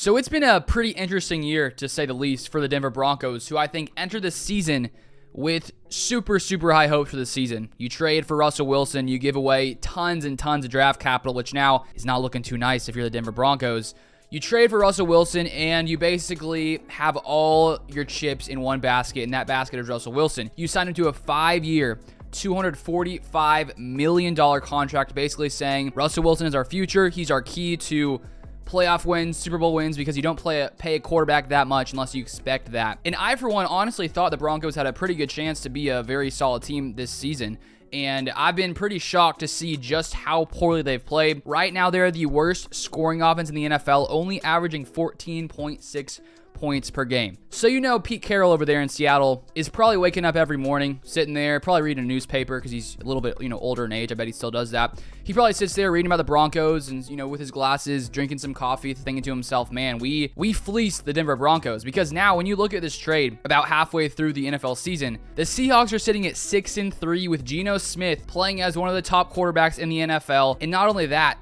So it's been a pretty interesting year, to say the least, for the Denver Broncos, who I think enter the season with super high hopes for the season. You trade for Russell Wilson, you give away tons and tons of draft capital, which now is not looking too nice if you're the Denver Broncos. You trade for Russell Wilson, and you basically have all your chips in one basket, and that basket is Russell Wilson. You sign him to a 5-year, $245 million contract, basically saying Russell Wilson is our future. He's our key to playoff wins, Super Bowl wins, because you don't pay a quarterback that much unless you expect that. And I, for one, honestly thought the Broncos had a pretty good chance to be a very solid team this season. And I've been pretty shocked to see just how poorly they've played. Right now, they're the worst scoring offense in the NFL, only averaging 14.6 points per game. So you know Pete Caroll over there in Seattle is probably waking up every morning, sitting there, probably reading a newspaper because he's a little bit, older in age. I bet he still does that. He probably sits there reading about the Broncos and, with his glasses, drinking some coffee, thinking to himself, man, we fleeced the Denver Broncos. Because now when you look at this trade about halfway through the NFL season, the Seahawks are sitting at 6-3 with Geno Smith playing as one of the top quarterbacks in the NFL. And not only that,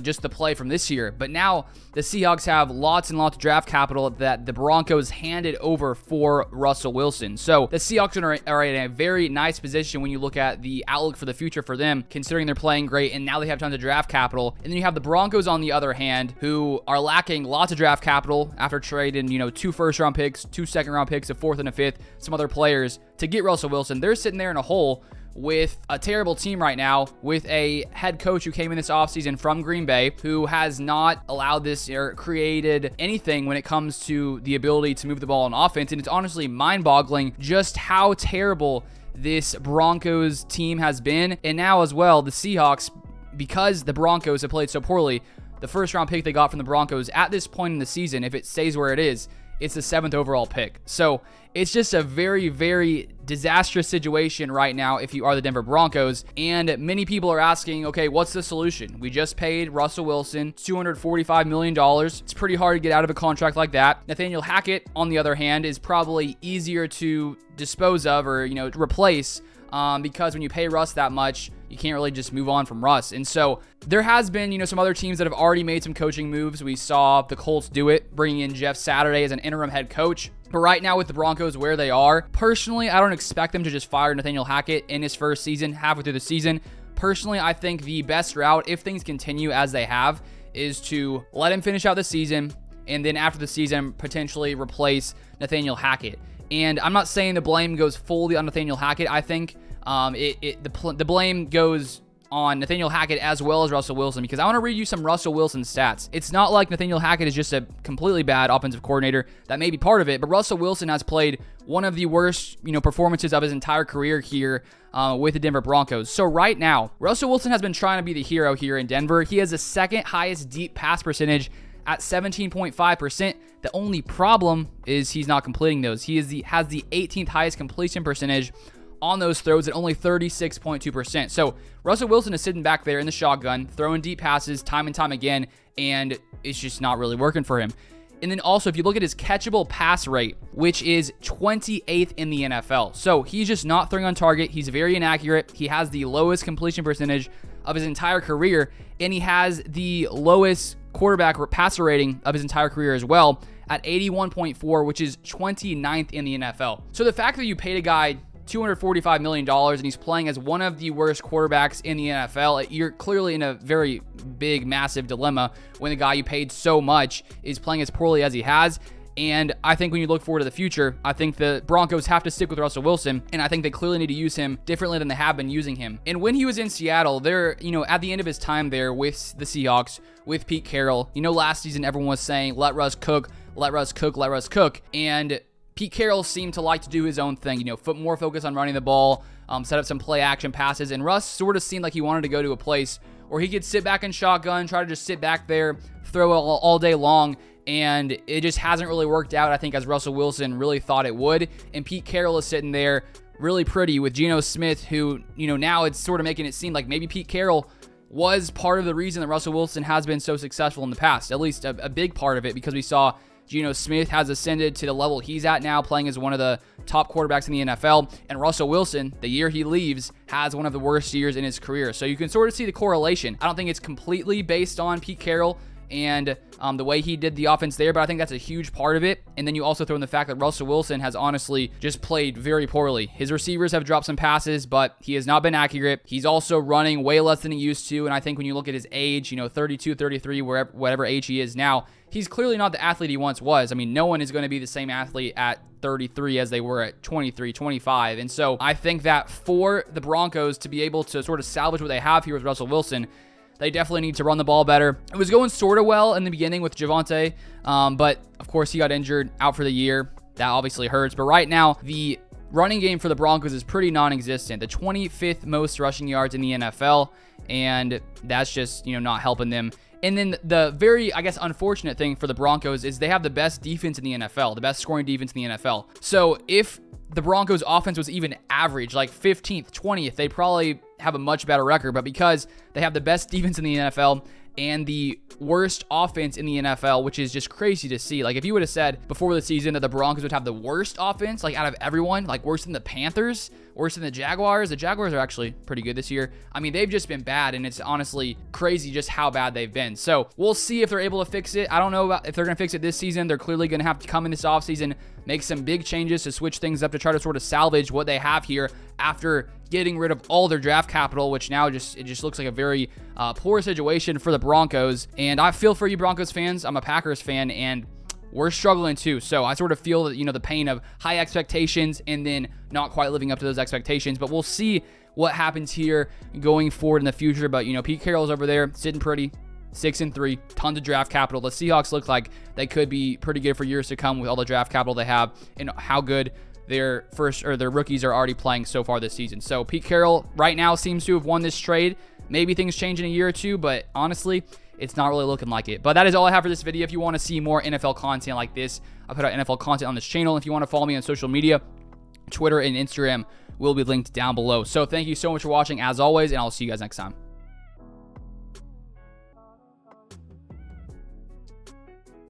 just the play from this year. But now the Seahawks have lots and lots of draft capital that the Broncos handed over for Russell Wilson. So the Seahawks are in a very nice position when you look at the outlook for the future for them, considering they're playing great and now they have tons of draft capital. And then you have the Broncos on the other hand, who are lacking lots of draft capital after trading, 2 first-round picks, 2 second-round picks, a 4th and a 5th, some other players to get Russell Wilson. They're sitting there in a hole with a terrible team right now, with a head coach who came in this offseason from Green Bay, who has not allowed this or created anything when it comes to the ability to move the ball on offense. And it's honestly mind-boggling just how terrible this Broncos team has been. And now as well, the Seahawks, because the Broncos have played so poorly, the first-round pick they got from the Broncos at this point in the season, if it stays where it is, it's the 7th overall pick. So it's just a very disastrous situation right now if you are the Denver Broncos. And many people are asking, okay, what's the solution? We just paid Russell Wilson $245 million. It's pretty hard to get out of a contract like that. Nathaniel Hackett, on the other hand, is probably easier to dispose of or, replace because when you pay Russ that much, you can't really just move on from Russ. And so there has been, some other teams that have already made some coaching moves. We saw the Colts do it, bringing in Jeff Saturday as an interim head coach. But right now with the Broncos where they are, personally, I don't expect them to just fire Nathaniel Hackett in his first season, halfway through the season. Personally, I think the best route, if things continue as they have, is to let him finish out the season, and then after the season, potentially replace Nathaniel Hackett. And I'm not saying the blame goes fully on Nathaniel Hackett. I think the blame goes on Nathaniel Hackett as well as Russell Wilson, because I want to read you some Russell Wilson stats. It's not like Nathaniel Hackett is just a completely bad offensive coordinator. That may be part of it, but Russell Wilson has played one of the worst, performances of his entire career here with the Denver Broncos. So right now, Russell Wilson has been trying to be the hero here in Denver. He has the 2nd highest deep pass percentage at 17.5%. The only problem is he's not completing those. He has the 18th highest completion percentage on those throws at only 36.2%. So Russell Wilson is sitting back there in the shotgun, throwing deep passes time and time again, and it's just not really working for him. And then also, if you look at his catchable pass rate, which is 28th in the NFL. So he's just not throwing on target. He's very inaccurate. He has the lowest completion percentage of his entire career, and he has the lowest quarterback passer rating of his entire career as well at 81.4, which is 29th in the NFL. So the fact that you paid a guy $245 million and he's playing as one of the worst quarterbacks in the NFL, you're clearly in a very big, massive dilemma when the guy you paid so much is playing as poorly as he has. And I think when you look forward to the future, I think the Broncos have to stick with Russell Wilson, and I think they clearly need to use him differently than they have been using him. And when he was in Seattle, there, at the end of his time there with the Seahawks, with Pete Carroll, last season everyone was saying, let Russ cook, let Russ cook, let Russ cook. And Pete Carroll seemed to like to do his own thing, more focus on running the ball, set up some play action passes, and Russ sort of seemed like he wanted to go to a place where he could sit back in shotgun, try to just sit back there, throw all day long, and it just hasn't really worked out, I think, as Russell Wilson really thought it would. And Pete Carroll is sitting there really pretty with Geno Smith, who, now it's sort of making it seem like maybe Pete Carroll was part of the reason that Russell Wilson has been so successful in the past, at least a big part of it, because we saw Geno Smith has ascended to the level he's at now, playing as one of the top quarterbacks in the NFL. And Russell Wilson, the year he leaves, has one of the worst years in his career. So you can sort of see the correlation. I don't think it's completely based on Pete Carroll and the way he did the offense there, but I think that's a huge part of it. And then you also throw in the fact that Russell Wilson has honestly just played very poorly. His receivers have dropped some passes, but he has not been accurate. He's also running way less than he used to, and I think when you look at his age, 32, 33, whatever age he is now, he's clearly not the athlete he once was. I mean, no one is going to be the same athlete at 33 as they were at 23, 25. And so I think that for the Broncos to be able to sort of salvage what they have here with Russell Wilson, they definitely need to run the ball better. It was going sort of well in the beginning with Javonte, but of course he got injured, out for the year. That obviously hurts. But right now, the running game for the Broncos is pretty non-existent. The 25th most rushing yards in the NFL, and that's just, not helping them. And then the very, I guess, unfortunate thing for the Broncos is they have the best defense in the NFL, the best scoring defense in the NFL. So if the Broncos offense was even average, like 15th, 20th, they'd probably have a much better record. But because they have the best defense in the NFL and the worst offense in the NFL, which is just crazy to see. Like, if you would have said before the season that the Broncos would have the worst offense, like out of everyone, like worse than the Panthers, worse than the Jaguars. The Jaguars are actually pretty good this year. I mean, they've just been bad, and it's honestly crazy just how bad they've been. So we'll see if they're able to fix it. I don't know if they're going to fix it this season. They're clearly going to have to come in this offseason, make some big changes to switch things up to try to sort of salvage what they have here after getting rid of all their draft capital, which now it just looks like a very poor situation for the Broncos. And I feel for you Broncos fans. I'm a Packers fan, and we're struggling too. So I sort of feel that, the pain of high expectations and then not quite living up to those expectations. But we'll see what happens here going forward in the future. But, Pete Carroll's over there sitting pretty, 6-3, tons of draft capital. The Seahawks look like they could be pretty good for years to come with all the draft capital they have and how good their rookies are already playing so far this season. So Pete Carroll right now seems to have won this trade. Maybe things change in a year or two, but honestly, it's not really looking like it. But that is all I have for this video. If you want to see more NFL content like this, I put out NFL content on this channel. If you want to follow me on social media, Twitter and Instagram will be linked down below. So thank you so much for watching as always, and I'll see you guys next time.